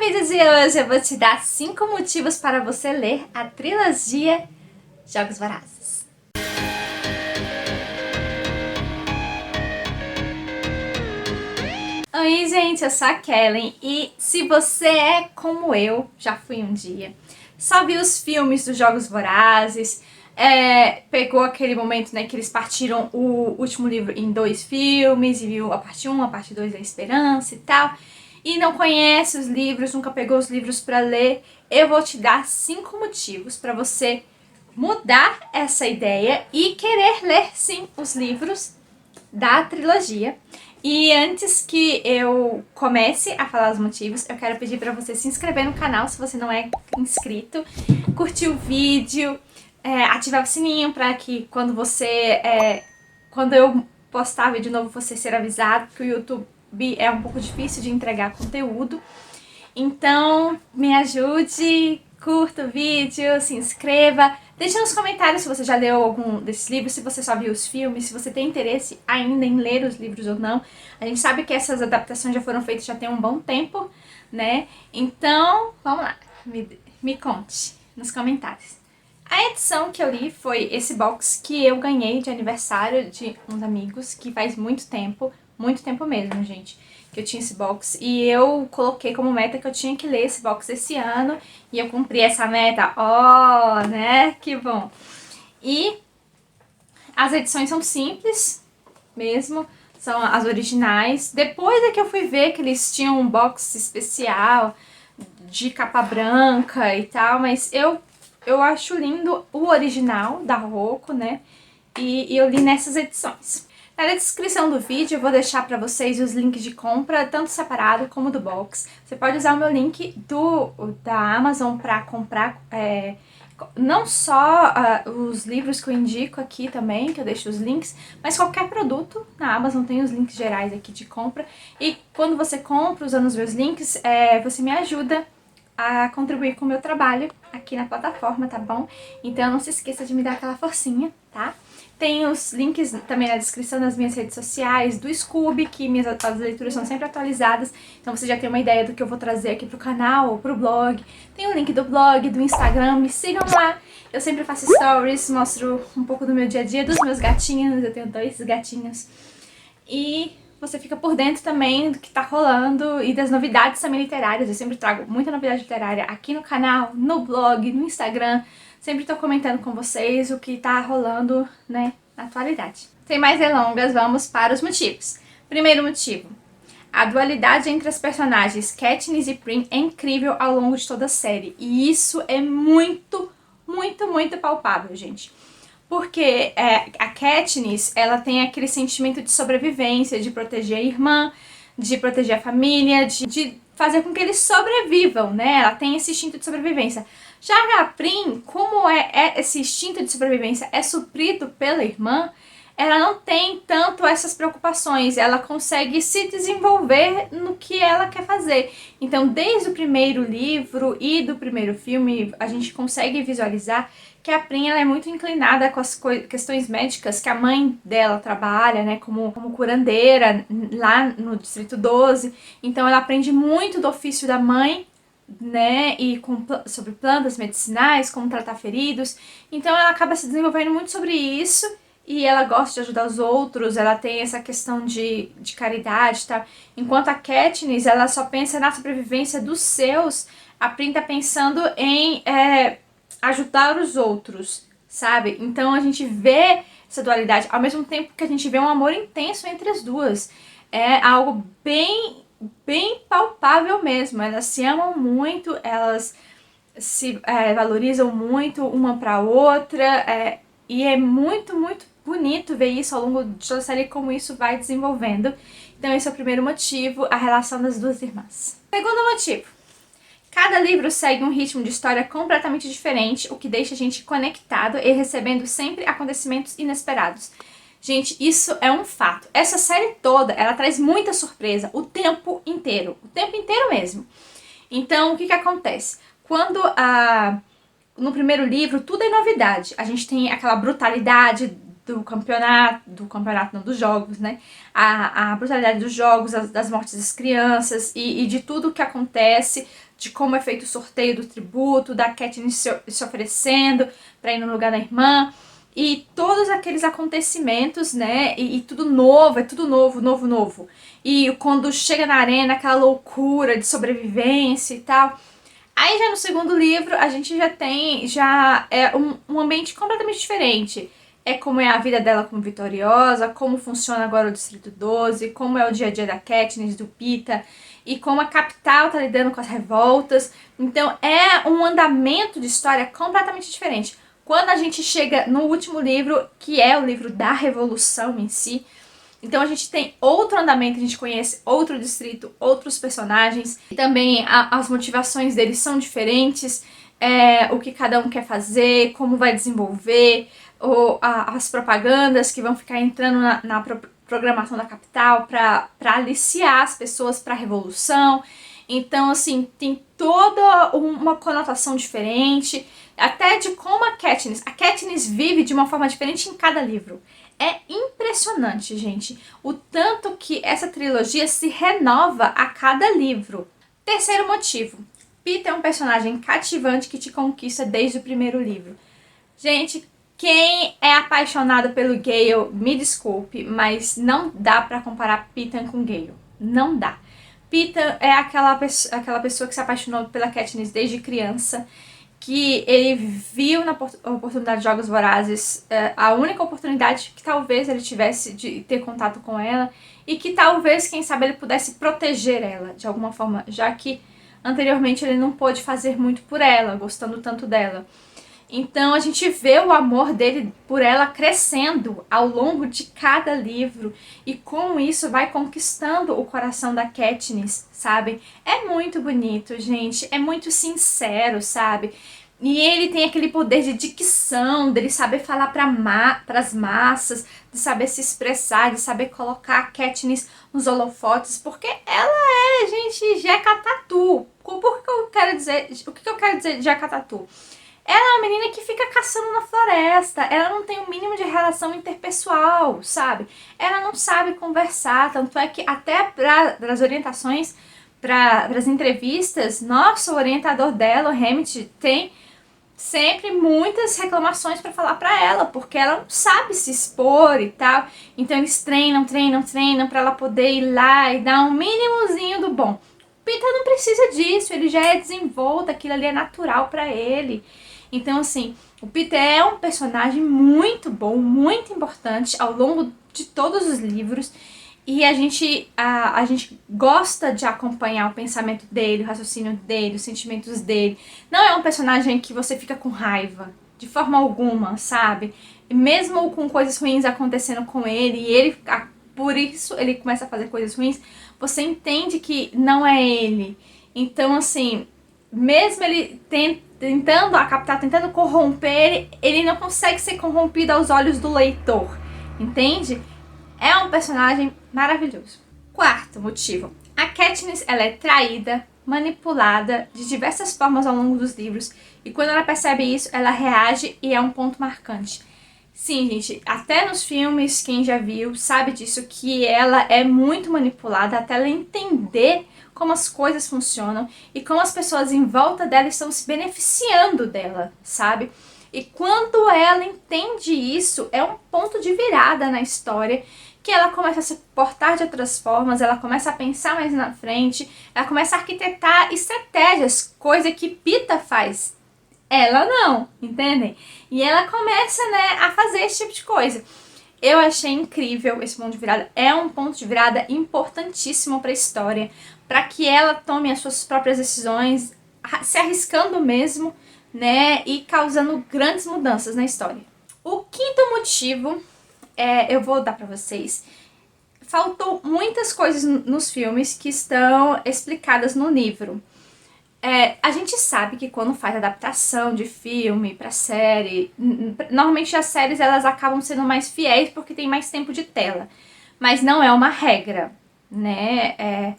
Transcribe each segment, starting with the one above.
vídeo de hoje eu vou te dar 5 motivos para você ler a trilogia Jogos Vorazes. Oi gente, eu sou a Kellen e se você é como eu, já fui um dia, só viu os filmes dos Jogos Vorazes, pegou aquele momento, né, que eles partiram o último livro em 2 filmes e viu a parte 1, a parte 2 da Esperança e tal, e não conhece os livros, nunca pegou os livros para ler, eu vou te dar 5 motivos para você mudar essa ideia e querer ler sim os livros da trilogia. E antes que eu comece a falar os motivos, eu quero pedir para você se inscrever no canal se você não é inscrito, curtir o vídeo, ativar o sininho para que quando eu postar vídeo novo você ser avisado, porque o YouTube é um pouco difícil de entregar conteúdo. Então me ajude, curta o vídeo, se inscreva, deixa nos comentários se você já leu algum desses livros, se você só viu os filmes, se você tem interesse ainda em ler os livros ou não. A gente sabe que essas adaptações já foram feitas já tem um bom tempo, né? Então, vamos lá, me conte nos comentários. A edição que eu li foi esse box que eu ganhei de aniversário de uns amigos, que faz muito tempo mesmo, gente, que eu tinha esse box, e eu coloquei como meta que eu tinha que ler esse box esse ano, e eu cumpri essa meta, né, que bom. E as edições são simples mesmo, são as originais. Depois é que eu fui ver que eles tinham um box especial de capa branca e tal, mas eu acho lindo o original da Rocco, né, e eu li nessas edições. Na descrição do vídeo eu vou deixar para vocês os links de compra, tanto separado como do box. Você pode usar o meu link da Amazon para comprar não só os livros que eu indico aqui também, que eu deixo os links, mas qualquer produto na Amazon tem os links gerais aqui de compra. E quando você compra usando os meus links, você me ajuda a contribuir com o meu trabalho aqui na plataforma, tá bom? Então não se esqueça de me dar aquela forcinha, tá? Tem os links também na descrição das minhas redes sociais, do Scooby, que as leituras são sempre atualizadas, então você já tem uma ideia do que eu vou trazer aqui pro canal ou pro blog. Tem o link do blog, do Instagram, me sigam lá. Eu sempre faço stories, mostro um pouco do meu dia a dia, dos meus gatinhos, eu tenho 2 gatinhos. E você fica por dentro também do que tá rolando e das novidades também literárias. Eu sempre trago muita novidade literária aqui no canal, no blog, no Instagram. Sempre tô comentando com vocês o que tá rolando, né, na atualidade. Sem mais delongas, vamos para os motivos. Primeiro motivo. A dualidade entre as personagens Katniss e Prim é incrível ao longo de toda a série. E isso é muito palpável, gente. Porque a Katniss, ela tem aquele sentimento de sobrevivência, de proteger a irmã, de proteger a família, de fazer com que eles sobrevivam, né? Ela tem esse instinto de sobrevivência. Já a Prim, como esse instinto de sobrevivência é suprido pela irmã, ela não tem tanto essas preocupações, ela consegue se desenvolver no que ela quer fazer. Então, desde o primeiro livro e do primeiro filme, a gente consegue visualizar que a Prim ela é muito inclinada com as questões médicas que a mãe dela trabalha, né, como curandeira lá no Distrito 12. Então ela aprende muito do ofício da mãe, né, e sobre plantas medicinais, como tratar feridos. Então ela acaba se desenvolvendo muito sobre isso e ela gosta de ajudar os outros, ela tem essa questão de caridade, tá? Enquanto a Katniss, ela só pensa na sobrevivência dos seus, a Prim tá pensando em ajudar os outros, sabe? Então a gente vê essa dualidade, ao mesmo tempo que a gente vê um amor intenso entre as duas. É algo bem palpável mesmo. Elas se amam muito, elas se valorizam muito uma pra outra, e é muito bonito ver isso ao longo de toda a série, como isso vai desenvolvendo. Então esse é o primeiro motivo, a relação das duas irmãs. Segundo motivo. Cada livro segue um ritmo de história completamente diferente, o que deixa a gente conectado e recebendo sempre acontecimentos inesperados. Gente, isso é um fato. Essa série toda, ela traz muita surpresa o tempo inteiro mesmo. Então, o que acontece? Quando no primeiro livro, tudo é novidade. A gente tem aquela brutalidade do campeonato não, dos jogos, né? A brutalidade dos jogos, das mortes das crianças e de tudo que acontece de como é feito o sorteio do tributo, da Katniss se oferecendo pra ir no lugar da irmã, e todos aqueles acontecimentos, né, e tudo novo, é tudo novo, novo, novo. E quando chega na arena, aquela loucura de sobrevivência e tal. Aí já no segundo livro a gente já é um ambiente completamente diferente. É como é a vida dela como vitoriosa, como funciona agora o Distrito 12, como é o dia a dia da Katniss, do Peeta, e como a capital tá lidando com as revoltas. Então é um andamento de história completamente diferente. Quando a gente chega no último livro, que é o livro da Revolução em si, então a gente tem outro andamento, a gente conhece outro distrito, outros personagens. E também as motivações deles são diferentes, o que cada um quer fazer, como vai desenvolver, as propagandas que vão ficar entrando na programação da capital para aliciar as pessoas para a revolução. Então, assim, tem toda uma conotação diferente, até de como a Katniss vive de uma forma diferente em cada livro. É impressionante, gente, o tanto que essa trilogia se renova a cada livro. Terceiro motivo, Peeta é um personagem cativante que te conquista desde o primeiro livro. Gente, quem é apaixonado pelo Gale, me desculpe, mas não dá pra comparar Peeta com Gale. Não dá. Peeta é aquela pessoa que se apaixonou pela Katniss desde criança, que ele viu na oportunidade de Jogos Vorazes a única oportunidade que talvez ele tivesse de ter contato com ela, e que talvez, quem sabe, ele pudesse proteger ela de alguma forma, já que anteriormente ele não pôde fazer muito por ela, gostando tanto dela. Então a gente vê o amor dele por ela crescendo ao longo de cada livro, e com isso vai conquistando o coração da Katniss, sabe? É muito bonito, gente, é muito sincero, sabe? E ele tem aquele poder de dicção, dele saber falar para as massas, de saber se expressar, de saber colocar a Katniss nos holofotes, porque ela é, gente, Jeca Tatu. Por que eu quero dizer, o que eu quero dizer de Jeca Tatu? Ela é uma menina que fica caçando na floresta, ela não tem o mínimo de relação interpessoal, sabe? Ela não sabe conversar, tanto é que até para as orientações, para as entrevistas, nossa, o orientador dela, o Hammett, tem sempre muitas reclamações para falar para ela, porque ela não sabe se expor e tal. Então eles treinam para ela poder ir lá e dar um mínimozinho do bom. Peeta não precisa disso, ele já é desenvolto, aquilo ali é natural para ele. Então, assim, o Peeta é um personagem muito bom, muito importante ao longo de todos os livros, e a gente gosta de acompanhar o pensamento dele, o raciocínio dele, os sentimentos dele. Não é um personagem que você fica com raiva, de forma alguma, sabe? Mesmo com coisas ruins acontecendo com ele, e ele, por isso ele começa a fazer coisas ruins, você entende que não é ele. Então, assim, mesmo ele a capital tentando corromper ele, ele não consegue ser corrompido aos olhos do leitor, entende? É um personagem maravilhoso. Quarto motivo, a Katniss, ela é traída, manipulada de diversas formas ao longo dos livros, e quando ela percebe isso, ela reage, e é um ponto marcante. Sim, gente, até nos filmes, quem já viu sabe disso, que ela é muito manipulada até ela entender como as coisas funcionam e como as pessoas em volta dela estão se beneficiando dela, sabe? E quando ela entende isso, é um ponto de virada na história, que ela começa a se portar de outras formas, ela começa a pensar mais na frente, ela começa a arquitetar estratégias, coisa que Peeta faz. Ela não, entendem? E ela começa, né, a fazer esse tipo de coisa. Eu achei incrível esse ponto de virada. É um ponto de virada importantíssimo para a história, para que ela tome as suas próprias decisões, se arriscando mesmo, né, e causando grandes mudanças na história. O quinto motivo, eu vou dar para vocês. Faltou muitas coisas nos filmes que estão explicadas no livro. A gente sabe que quando faz adaptação de filme pra série, normalmente as séries elas acabam sendo mais fiéis porque tem mais tempo de tela, mas não é uma regra, né?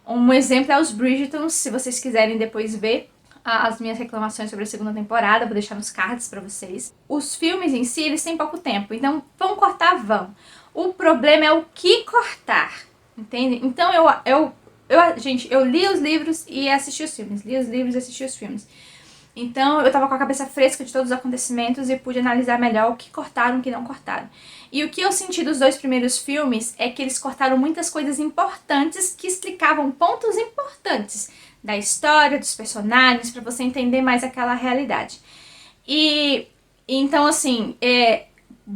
Um exemplo é os Bridgertons, se vocês quiserem depois ver as minhas reclamações sobre a segunda temporada, vou deixar nos cards pra vocês. Os filmes em si, eles têm pouco tempo, então vão cortar, vão. O problema é o que cortar, entende? Então eu Gente, eu li os livros e assisti os filmes. Li os livros e assisti os filmes. Então eu tava com a cabeça fresca de todos os acontecimentos e pude analisar melhor o que cortaram e o que não cortaram. E o que eu senti dos dois primeiros filmes é que eles cortaram muitas coisas importantes que explicavam pontos importantes da história, dos personagens, pra você entender mais aquela realidade. E então, assim,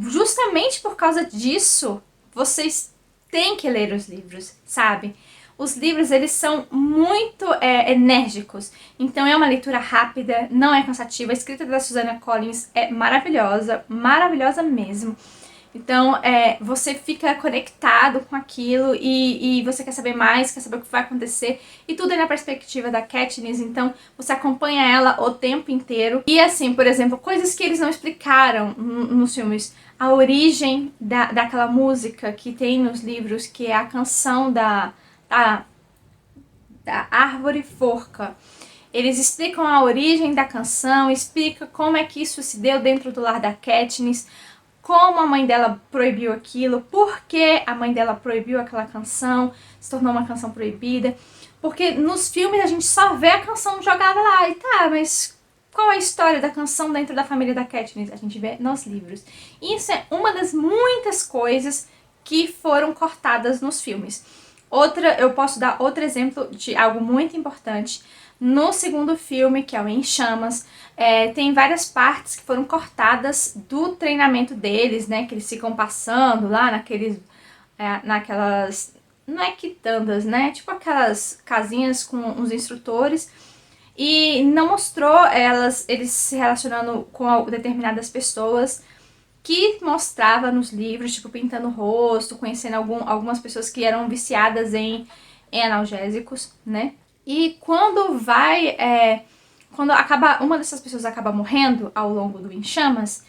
justamente por causa disso, vocês têm que ler os livros, sabe? Os livros, eles são muito enérgicos, então é uma leitura rápida, não é cansativa. A escrita da Suzanna Collins é maravilhosa, maravilhosa mesmo. Então, você fica conectado com aquilo e você quer saber mais, quer saber o que vai acontecer. E tudo é na perspectiva da Katniss, então você acompanha ela o tempo inteiro. E assim, por exemplo, coisas que eles não explicaram nos filmes. A origem daquela música que tem nos livros, que é a canção da Árvore Forca. Eles explicam a origem da canção, explicam como é que isso se deu dentro do lar da Katniss, como a mãe dela proibiu aquilo, por que a mãe dela proibiu aquela canção, se tornou uma canção proibida. Porque nos filmes a gente só vê a canção jogada lá, e tá, mas qual é a história da canção dentro da família da Katniss? A gente vê nos livros. E isso é uma das muitas coisas que foram cortadas nos filmes. Eu posso dar outro exemplo de algo muito importante. No segundo filme, que é o Em Chamas, tem várias partes que foram cortadas do treinamento deles, né? Que eles ficam passando lá naquelas... Não é quitandas, né? Tipo aquelas casinhas com os instrutores. E não mostrou eles se relacionando com determinadas pessoas que mostrava nos livros, tipo, pintando o rosto, conhecendo algumas pessoas que eram viciadas em analgésicos, né? E quando uma dessas pessoas acaba morrendo ao longo do Em Chamas,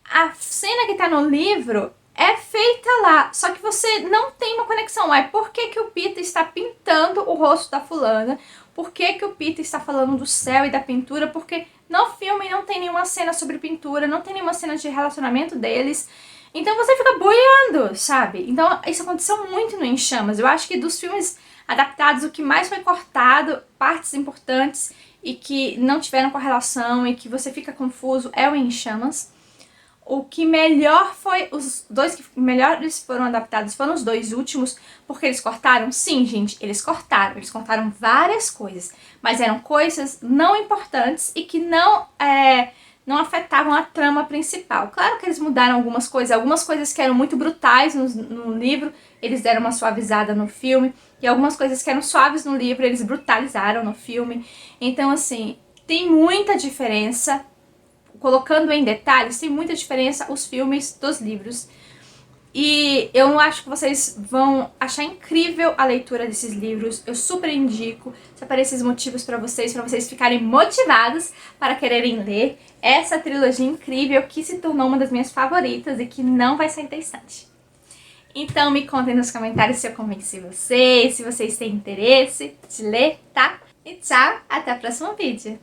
a cena que tá no livro é feita lá, só que você não tem uma conexão. Por que que o Peter está pintando o rosto da fulana? Por que que o Peter está falando do céu e da pintura? Porque no filme não tem nenhuma cena sobre pintura, não tem nenhuma cena de relacionamento deles. Então você fica boiando, sabe? Então isso aconteceu muito no Em Chamas. Eu acho que dos filmes adaptados, o que mais foi cortado, partes importantes e que não tiveram correlação e que você fica confuso, é o Em Chamas. O que melhor foi, os dois que melhores foram adaptados foram os dois últimos, porque eles cortaram? Sim, gente, eles cortaram várias coisas, mas eram coisas não importantes e que não afetavam a trama principal. Claro que eles mudaram algumas coisas que eram muito brutais no livro, eles deram uma suavizada no filme, e algumas coisas que eram suaves no livro, eles brutalizaram no filme. Então, assim, tem muita diferença. Colocando em detalhes, tem muita diferença os filmes dos livros. E eu acho que vocês vão achar incrível a leitura desses livros. Eu super indico. Se aparecer esses motivos pra vocês ficarem motivados para quererem ler essa trilogia incrível que se tornou uma das minhas favoritas e que não vai sair da estante. Então me contem nos comentários se eu convenci vocês, se vocês têm interesse de ler, tá? E tchau, até o próximo vídeo!